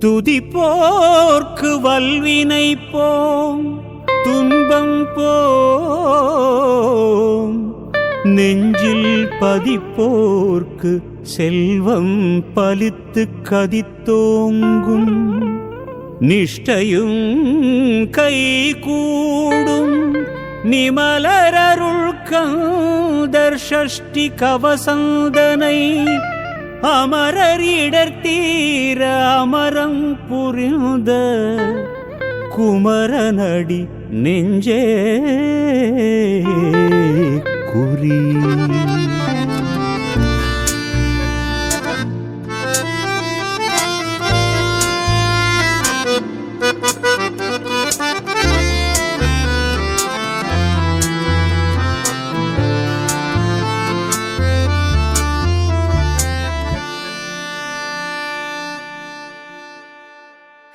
துதிப்போர்க்கு வல்வினை போம் துன்பம் போம், நெஞ்சில் பதிப்போர்க்கு செல்வம் பலித்து கதித்தோங்கும், நிஷ்டையும் கைகூடும் நிமலரருள் கந்தர் ஷஷ்டி கவசந்தனை அமரரிடர்த்தீர அமரம் புரிந்த குமரனடி நெஞ்சே குறி.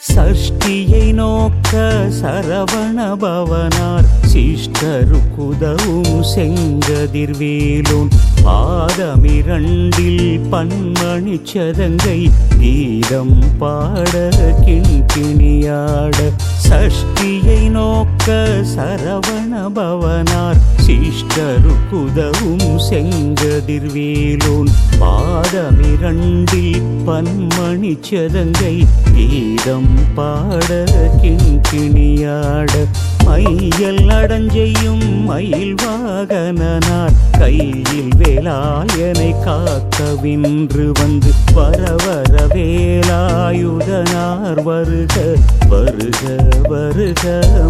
சஷ்டியை நோக்க சரவண பவனார் சிஷ்டருக்குதவும் செங்கதிர்வேலோன் பாதமிரண்டில் பன்மணி சதங்கை கீதம் பாட கிண்கிணியாட. சஷ்டியை நோக்க சரவண பவனார் சிஷ்டருக்குதவும் செங்கதிர்வேலோன் பாதமிரண்டில் பன்மணி சதங்கை கீதம் பாட கிண்கிணியாட. மையல் அடஞ்செய்யும் மயில் வாகனார் கையில் வேலாயனை காக்கவின்று வந்து வரவர வேலாயுதனார் வருக வருக வருக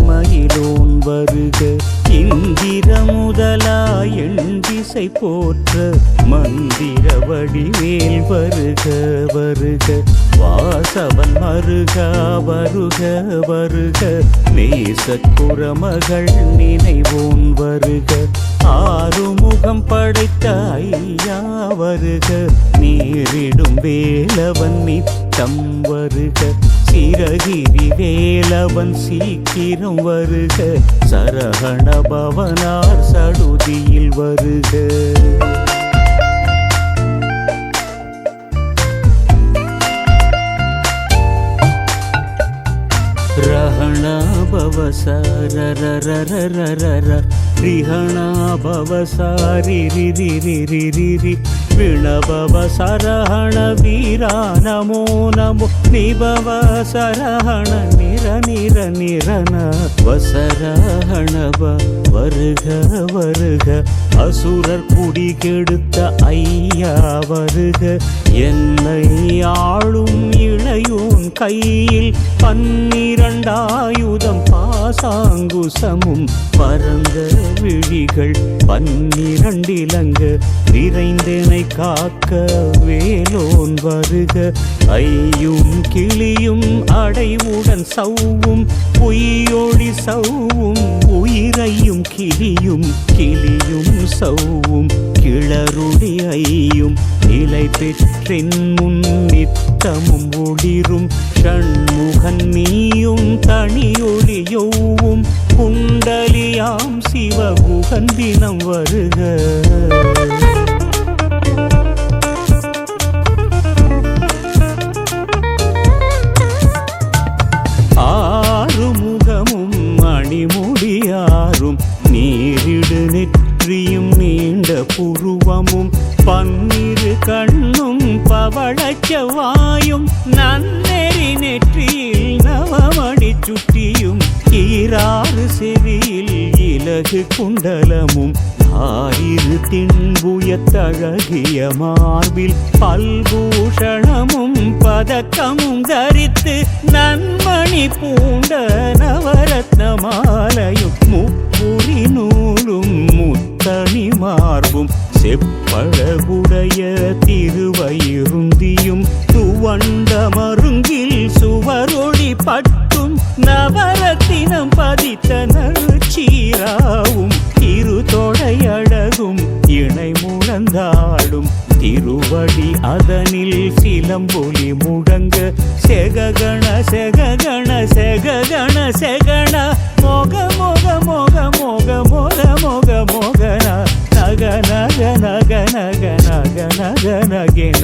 மயிலோன் வருக. இந்திர முதலா எண்திசை போற்ற மந்திர வடிவேல் வருக வருக. வாசவன் மருக வருக வருக, நேசக்குறமகள் நினைவோன் வருக. ஆறுமுகம் படைத்த ஐயா வருக, நீரிடும் வேலவன் நித்தம் வருக. சிரகிரி வேலவன் சீக்கிரம் வருக, சரஹண பவனார் சடுதியில் வருக. ரஹணா பவசாரரரரரர ரிஹணா பவசாரிரிரிரிரிரிரி விணபவ சரஹண வீரா நமோ நமோ நிபவ சரஹண நிர நிர நிரன வசரஹணவ வருக வருக. அசுரர் குடி கெடுத்த ஐயா வருக, என்னை ஆளும் இளையோன் கையில் பன்னிரண்டாயுதம் பாசாங்குசமும் பரந்த விழிகள் பன்னிரண்டிலங்க நிறைந்தனை காக்க வேலோன் வருக. ஐயும் கிளியும் அடைவுடன் சவ்வும் பொய்யொளி சவ்வும் உயிரையும் கிளியும் கிளியும் சவ்வும் கிளருடி ஐயும் நிலை பெற்றின் முன் நித்தமும் ஒளிரும் ஷண்முகன் நீயும் தனியொளியோவும் குண்டலியாம் சிவகுகன் தினம் வருக. ஆறுமுகமும் மணிமுடியாரும் நீரிடு நெற்றியும் நீண்ட புருவமும் பன்னிரு கண்ணும் பவளச்சவாயும் நன்னெறி நெற்றியில் நவமணி சுட்டியும் ஈராறு செவியில் இலகு குண்டலமும் ஆயிரு தின்புயத்தழகிய மார்பில் பல்பூஷணமும் பதக்கமும் தரித்து நன்மணி பூண்ட நவரத்ன மாலையும் முப்புரி நூலும் முத்தணி மார்பும் செப்பழகுடைய திருவயிருந்தியும் துவண்ட மருங்கில் சுவரொளி பட்டும் நவரத்தினம் பதித்த நற்சீராவும் இரு தொடையழகும் இணை முழந்தாடும் திருவடி அதனில் சிலம்பொலி முழங்க செககண செககண செககண செகண மோக மோக மோக மோக மோக மோக மோகன நக நக நக நக நக நக நகன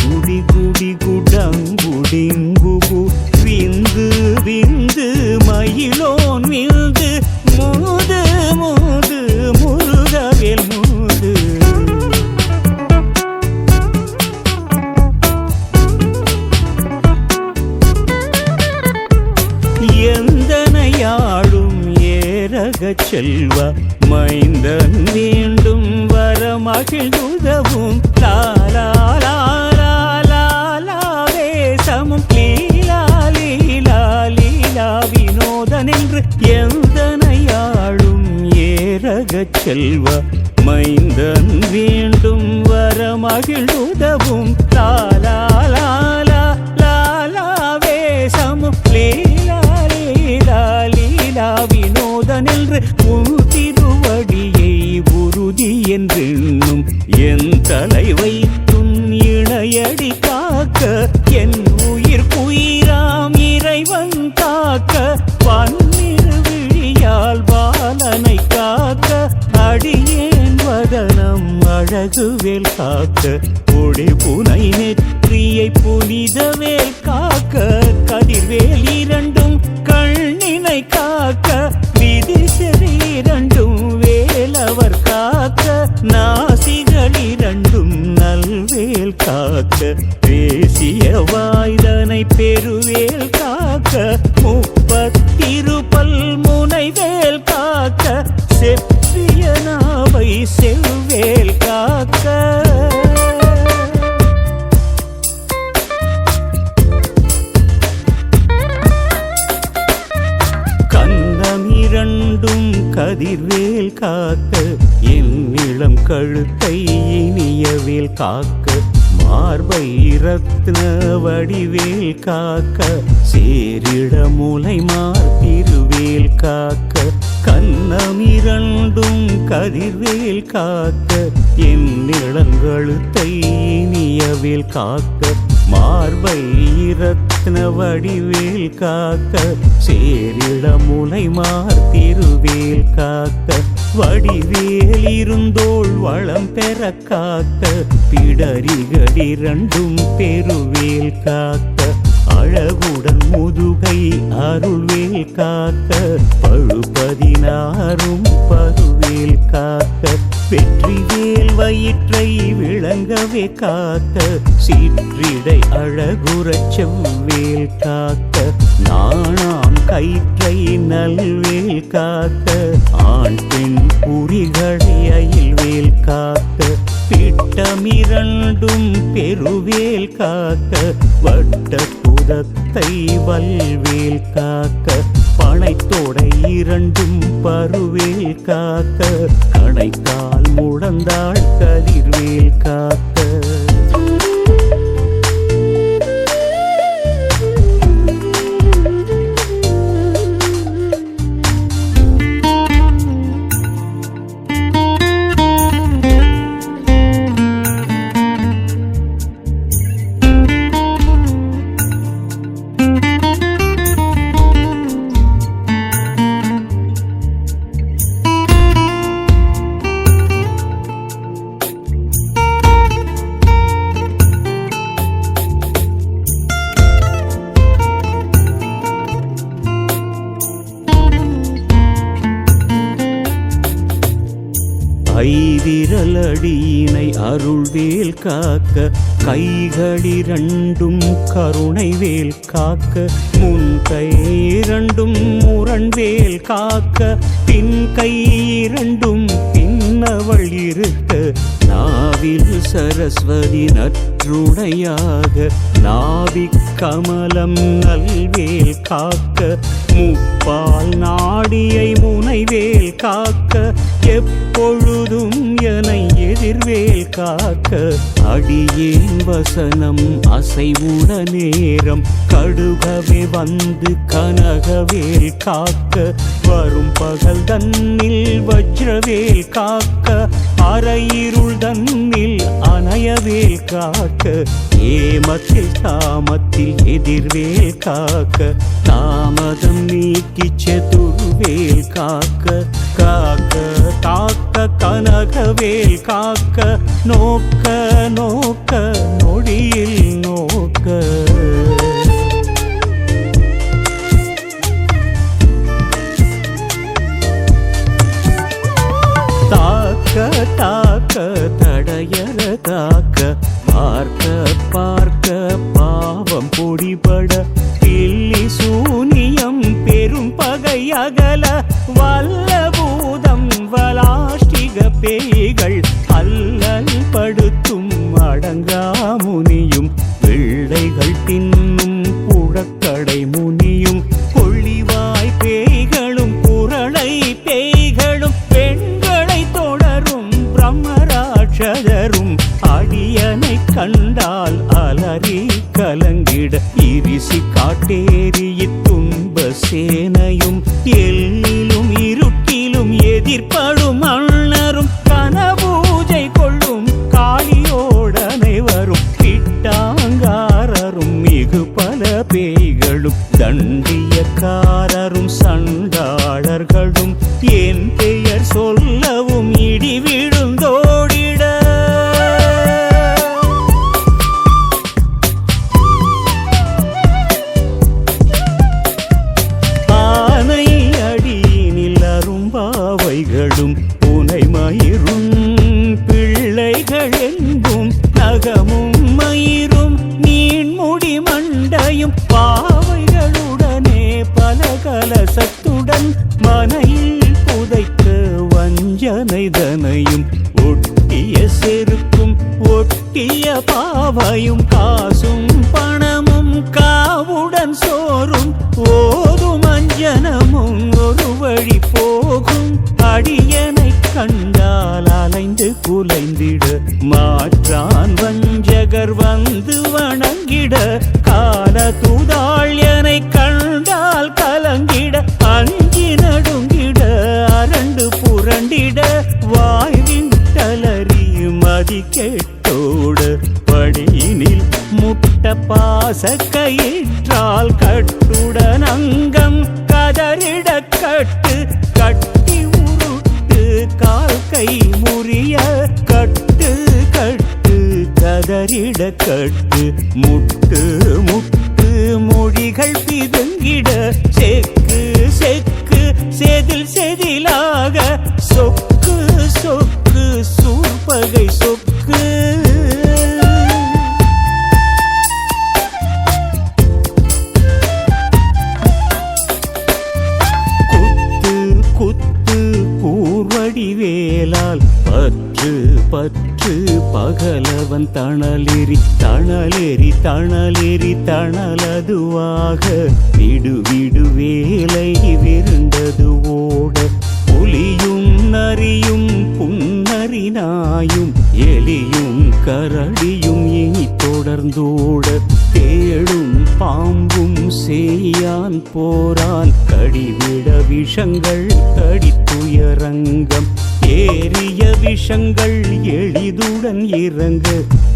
குடி குடி குடங்குடிங்குகு விந்து விந்து மயிலோன் விந்து மூது மூது முருகவேல் மூது எந்தனையாளும் ஏரகச் செல்வ மைந்தன் வேண்டும் வர மகிழ்ந்துதவும் லாலாவேசமும் லீலா லீலா லீலா வினோதன் என்று எந்தனையாளும் ஏரகச் செல்வ மைந்தன் வேண்டும் வர மகிழ்ந்துதவும் லாலாவேசமும் லீலா லீலா லீலா வினோதன் என்று திருவடியை உறுதி என்றென்னும் என் தலைவை துன் இணையடி காக்க என் உயிர் குயிராம் இறைவன் காக்க பன்னிரு விழியால் பாலனை காக்க அடியேன் வதனம் அழகுவேல் காக்க ஒளி புனை நெற்றியை புனிதவேல் காக்க கதிர்வேல் இரண்டும் கண்ணினை காக்க விதி இரண்டும் வேலவர் காக்க நாசிகள் இரண்டும் நல்வேல் காக்க பேசிய வாய்தனை பெருவேல் காக்க முப்பத்திருபல் முனைவேல் காக்க செப்பிய நாவை செவ்வேல் காக்க இரண்டும் கதிர்வேல் காக்க என் இளம் கழுத்தை இனியவேல் காக்க மார்பை ரத்ன வடிவேல் காக்க சேரிட முலை மார்பிருவேல் காக்க கன்னம் இரண்டும் கதிர்வேல் காக்க என் இளங்கழுத்தை இனியவேல் காக்க மார்பை ரத்ன வடிவேல் காக்க சேரிட முலை மார்பிருவேல் காக்க வடிவேல் இருந்தோள் வளம் பெற காக்க பிடரிகளிரண்டும் பெருவேல் காக்க அழகுடன் முதுகை அருள்வேல் காக்க பழுபதினாரும் பருவேல் காக்க வெற்றிவேல் வயிற்றை விளங்கவே காக்க சீற்றிடை அழகுறச் செவ்வேல் காக்க நாணாம் கயிற்றை நல்வேல் காக்க ஆண் பெண் குறிகளை அயில்வேல் காக்க பிட்டமிரண்டும் பெருவேல் காக்க வட்ட புதத்தை வல்வேல் காக்க பனைத்தோடை இரண்டும் பருவேல் காக்க கணைக்கால் முழந்தாள் கதிர்வேல் காக்க ஐவிரலடியினை அருள்வேல் காக்க கைகளிரண்டும் கருணைவேல் காக்க முன் கை இரண்டும் முரண்வேல் காக்க பின் கை இரண்டும் பின்னவள் இருக்க நாவில் சரஸ்வதி நற்றுணையாக நாவிக் கமலம் நல்வேல் காக்க முப்பால் நாடியை முனைவேல் காக்க எப்பொழுதும் எனை எதிர்வேல் காக்க அடியேன் வசனம் அசைவுட நேரம் கடுகவே வந்து கனகவேல் காக்க வரும் பகல் தன்னில் வஜ்ரவேல் காக்க அரையிருள் தன்னில் அணையவேல் காக்க ஏமத்தில் தாமத்தில் எதிர்வேல் காக்க தாமதம் நீக்கி சதுர்வேல் காக்க காக்க காக்க கனகவேல் காக்க நோக்க நோக்க நொடியில் நோக்க தாக்க தடையற தாக்க பார்க்க பார்க்க பாவம் பொடிபட பில்லி சூனியம் பெரும் பகை அகல வல்ல பூதம் வலாஷ்டிக பேய்கள் அல்லல் படுத்தும் அடங்கா முனியும் பிள்ளைகள் தின்னும் புழக்கடை முனியும் கொள்ளிவாய் பேய்களும் குரளை பேய்களும் பெண்களை தொடரும் பிரம்மராட்சதரும் அடியனை கண்டால் அலறி கலங்கிட இரிசி காட்டேறிய துன்ப சேனையும் எல்லிலும் இருட்டிலும் எதிர்ப்படும் அண்ணரும் கனபூஜை கொள்ளும் காளியோடனை வரும் பிட்டாங்காரரும் மிகு பல பேய்களும் தண்டியக்காரரும் சண்டாளர்களும் என் பெயர் சொல்லவும் இடி விழுந்தோடிட ஆனை அடியினில் அரும்பாவைகளும் புனை மயிரும் பிள்ளைகள் என்பும் நகமும் மயிரும் நீண்முடி மண்டையும் பாவைகளுடனே பல கலசத்துடன் மனையில் புதைக்க வஞ்சனை தனையும் ஒட்டிய செருக்கும் ஒட்டிய பாவையும் காசும் பணமும் காவுடன் சோறும் ஓதும் அஞ்சனமும் ஒரு வழி போகும் அடியனை கண்டால் அலைந்து குலைந்திட மாற்றான் வஞ்சகர் வந்து வணங்கிட கால தூதாள்யனை கண்டால் கலங்கிட அஞ்சி நடுங்கிட அரண்டு புரண்டிட வாய்வின் தளறி மதி கெட்டோடு படியினில் முட்ட பாச கயிற்றால் கட்டுடன் அங்கம் கதறிட கட்டு கட்டி உருட்டு கால் கை முறிய கட்டு கட்டு கதறிட கட்டு முட்டு முட்டு மொழிகள் பிதுங்கிட செக்கு செக்கு செதில் செதிலாக சொக்கு சொக்கு சூர்பகை சொக்கு வேலால் பற்று பற்று பகலவன் தணலெறி தணலெறி தணலெறி தணலதுவாக விடு விடு வேலை விருண்டது ஓட புலியும் நரியும் புன்னரினாயும் எலியும் கரடியும் இனி தொடர்ந்தோட தேடும் பாம்பும் சேயான் போரான் கடிவிட விஷங்கள் கடித்துயரங்கம் ஏறிய விஷங்கள் எளிதுடன் இறங்க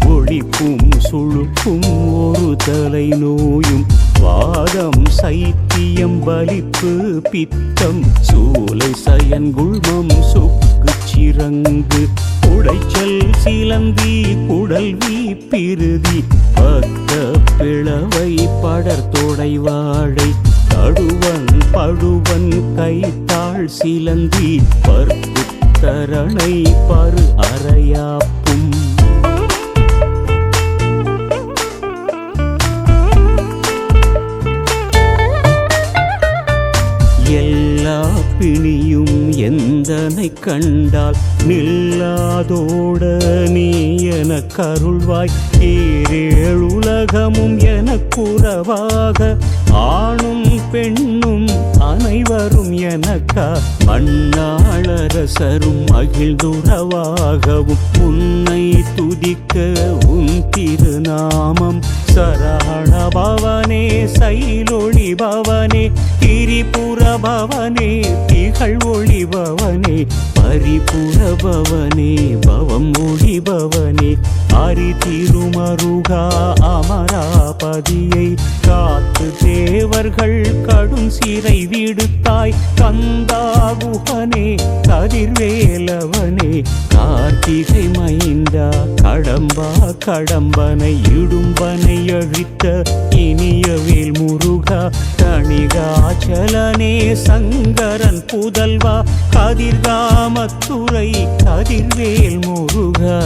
ஒழிப்பும் சுழுப்பும் ஒரு தலை நோயும் வாதம் சைத்தியம் பலிப்பு பித்தம் சூலை சயன்குள்மம் சொக்கு சிறங்கு உடைச்சல் சிலந்தி குடல்வி பிருதி பக்க பிளவை படர்தொடை வாழை கடுவன் படுவன் கைத்தாள் சிலந்தி பற்புத்தரணை பரு அறையாப்பும் எல்லா பிணியும் எந்தனை கண்டால் நில்லாதோட நீ எனக் கருள்வாய் ஈரேழுலகமும் எனக்குறவாக ஆணும் பெண்ணும் அனைவரும் எனக்கா மண்ணாளரசரும் மகிழ்ந்துறவாகவும் உன்னை துதிக்க உன் திருநாமம் சரவண பவனே சைலொளி பவனே திரிபுர பவனே திகழ் ஒளி பவனே பரிபுரபவனே பவம் ஒழிபவனே அரி திருமருகா அமராபதியை காத்து தேவர்கள் கடும் சிறை விடுத்தாய் கந்தாகுகனே கதிர்வேலவனே கார்த்திகை மைந்தா கடம்பா கடம்பனை இடும்பனை அழித்த இனியவேல் முருகா தணிகாச்சலனே சங்கரன் புதல்வா கதிர்காமத்துறை கதிர்வேல் முருகா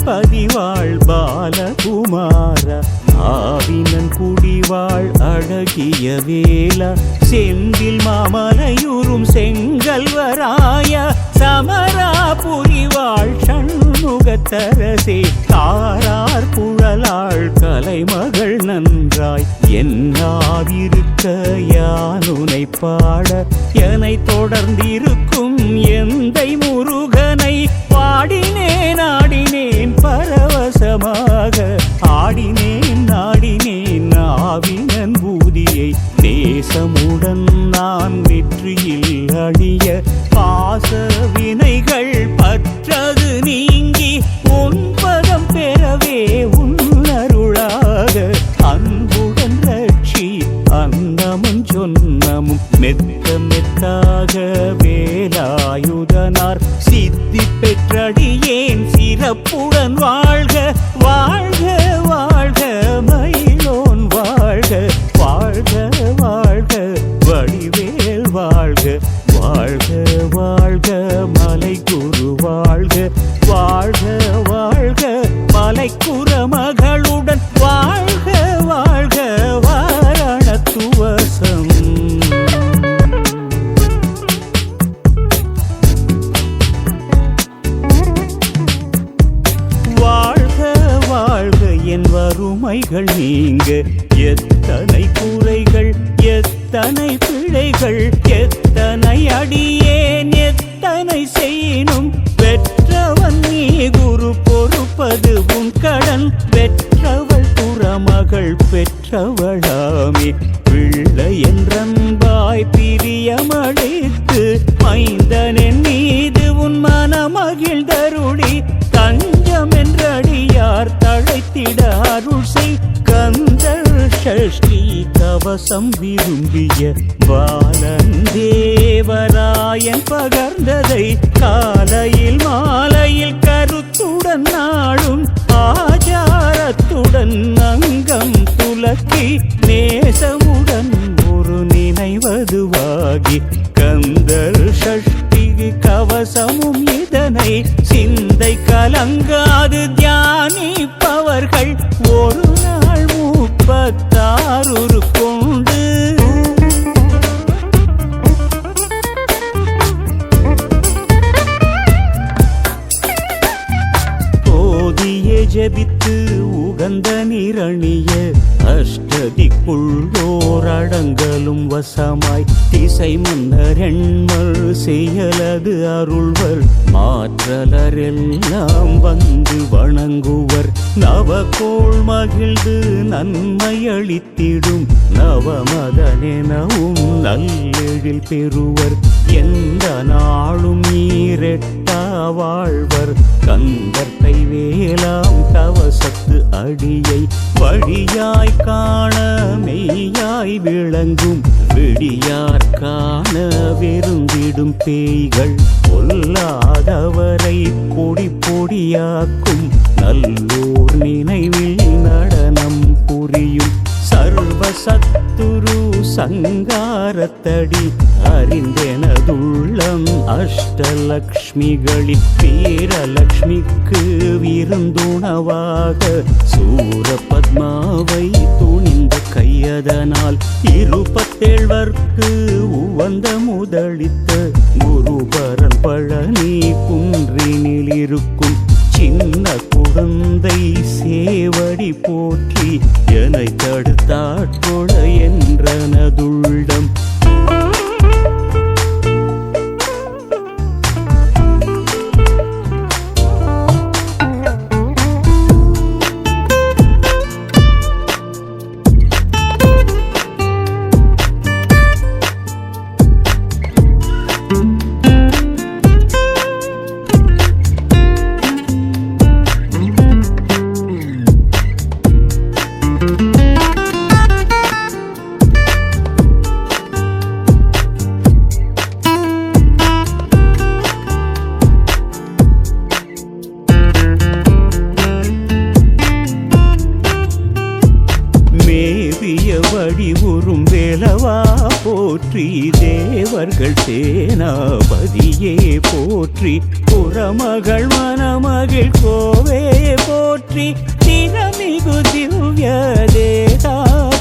பதிவாள் பாலகுமார ஆவினன் குடிவாள் அழகிய வேலா செந்தில் மாமலையுறும் செங்கல்வராய சமராபுரிவாள் சண்முகத்தரசே தாரார் குழலாள் கலைமகள் நன்றாய் என்னாவிருக்க யானுனை பாட எனை தொடர்ந்திருக்கும் எந்தை முருகனை பாடினேன் ஆடினேன் பரவசமாக ஆடினேன் நாடினேன் ஆவினன் பூதியை நேசமுடன் நான் வெற்றியில் அழிய பாச வினைகள் பற்றது நீங்கி உன்பதம் பெறவே உன்னருளாக அன்புடன் ரட்சி அன்னமும் சொன்னமும் மெத்த மெத்தாக வேலாயுதனார் சித்தி பெற்றடியேன் சிறப்புடன் வாழ்க வாழ்க வாழ்க மயிலோன் வாழ்க வாழ்க வாழ்க வடிவேல் வாழ்க வாழ்க வாழ்க மலை குரு வாழ்க வாழ்க வாழ்க மலைக்குற மகளுடன் வாழ்க வாழ்க வாரணத்துவசம் என் வறுமைகள் நீங்க எத்தனை குறைகள் எத்தனை பிழைகள் எத்தனை அடியேன் எத்தனை செய்யினும் பெற்றவன் நீ குரு பொறுப்பது உன் கடன் பெற்றவள் புறமகள் பெற்றவளாமே பிள்ளை என்றன்பாய் பிரியமளித்து மைந்தனின் மீது உன் மனமகிழ்ந்தருளி தஞ்சம் என்றடியார் தழைத்திட அருள் செய் கந்தர் ஷஷ்டி கவசம் விரும்பிய பாலன் தேவராயன் பகர்ந்ததை காலையில் மாலையில் கருத்துடன் நாளும் ஆச்சாரத்துடன் அங்கம் துலக்கி நேசமுடன் ஒரு நினைவதுவாகி கந்தர் ஷஷ்டி கவசமும் இதனை சிந்தை கலங்காது தியானிப்பவர்கள் ஒரு நாள் 36 கொண்டு ஜபித்து உகந்த நிரணிய அஷ்டதிக்குள்ளோர் அடங்கலும் வசமாய் திசை மன்னர் எண்மல் செயலது அருள்வர் மாற்றலரெல்லாம் வந்து வணங்குவர் நவகோள் மகிழ்ந்து நன்மை அளித்திடும் நவமதனெனவும் நல்லெழில் பெறுவர் எந்த நாளும் நீரெட்டா வாழ்வர் கந்தர் கைவேலாம் கவசத்து அடியை வழியாய் காண மெய்யாய் விளங்கும் விடியார் காண வெறுந்திடும் பேய்கள் பொல்லாதவரை பொடி பொடியாக்கும் நல்லோர் நினைவில் நடனம் புரியும் சர்வசத்துரு சங்காரத்தடி அறிந்தெனதுள்ளம் தம் அஷ்டலக்ஷ்மிகளில் வீரலக்ஷ்மிக்கு விருந்துணவாக சூரபத்மாவை துணிந்த கையதனால் இருபத்தேழ்வர்க்கு உவந்த முதலித்த குருபரன் பழனி குன்றினில் இருக்கும் சின்ன குழந்தை சேவடி போற்றி என்னை தடுத்தாட்கொள என்றனதுள்ளம். வடிவுறும் வேலவா போற்றி தேவர்கள் சேனாபதியே போற்றி புறமகள் மணமகள் கோவே போற்றி திறமிகு திவ்ய தேகா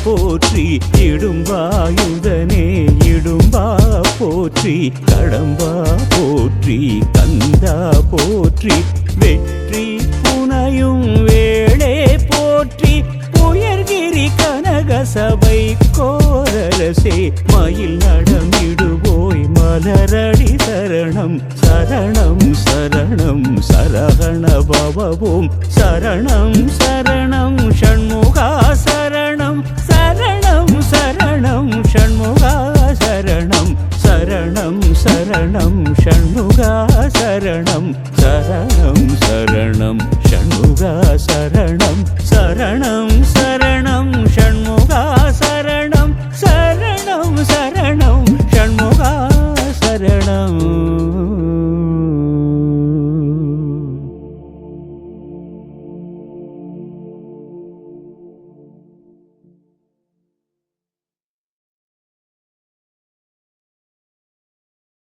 போற்றி இடும்பாயுதனே இடும்பா போற்றி கடம்பா போற்றி கந்தா போற்றி வெற்றி புனையும் வேளே போற்றி உயர்கிரி கனக சபை கோரரசே மயில் நடமிடுவோய் மலரடி சரணம் சரணம் சரணம் சரகண பவவோம் சரணம் சரணம் ஷண்முகா சரணம் சரணம் சரணம் ஷண்முகா சரணம் சரணம் சரணம் ஷண்முகா சரணம் சரணம் சரணம் ஷண்முகா சரணம் சரணம் சரணம் ஷண்முகா சரணம் சரணம் சரணம் ஷண்முகா சரணம்.